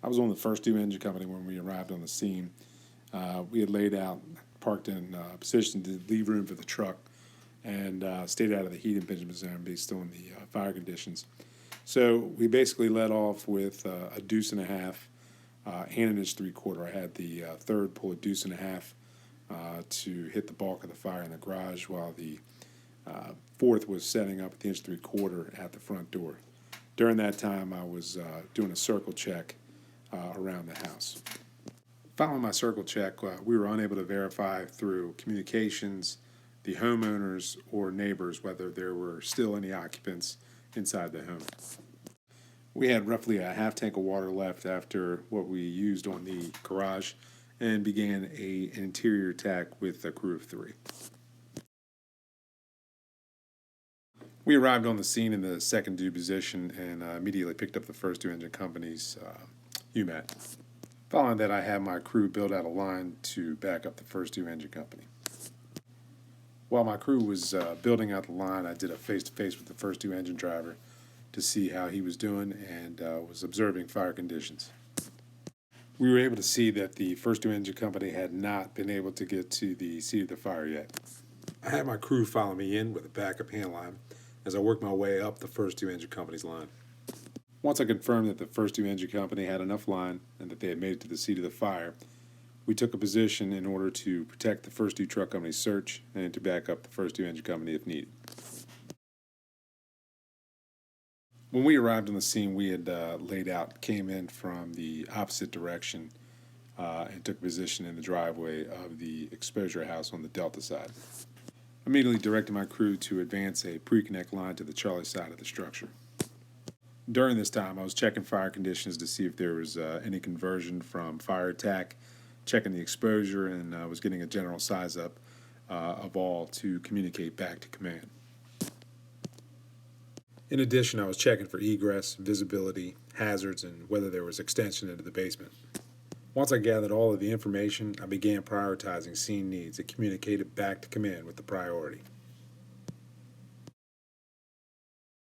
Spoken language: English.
I was on the first two engine company when we arrived on the scene. We had laid out, parked in position to leave room for the truck, and stayed out of the heat impingement zone based on the fire conditions. So we basically led off with a deuce and a half and an inch 3/4. I had the third pull a deuce and a half to hit the bulk of the fire in the garage, while the fourth was setting up at the inch 3/4 at the front door. During that time, I was doing a circle check around the house. Following my circle check, we were unable to verify through communications, the homeowners, or neighbors whether there were still any occupants inside the home. We had roughly a half tank of water left after what we used on the garage, and began an interior attack with a crew of 3. We arrived on the scene in the second due position and immediately picked up the first two engine company's UMAT. Following that, I had my crew build out a line to back up the first two engine company. While my crew was building out the line, I did a face-to-face with the first two engine driver to see how he was doing, and was observing fire conditions. We were able to see that the first two engine company had not been able to get to the seat of the fire yet. I had my crew follow me in with a backup hand line as I worked my way up the first two engine company's line. Once I confirmed that the first two engine company had enough line and that they had made it to the seat of the fire, we took a position in order to protect the first two truck company's search and to back up the first two engine company if needed. When we arrived on the scene, we had came in from the opposite direction and took position in the driveway of the exposure house on the Delta side. Immediately directed my crew to advance a pre-connect line to the Charlie side of the structure. During this time, I was checking fire conditions to see if there was any conversion from fire attack, checking the exposure, and was getting a general size up of all to communicate back to command. In addition, I was checking for egress, visibility, hazards, and whether there was extension into the basement. Once I gathered all of the information, I began prioritizing scene needs and communicated back to command with the priority.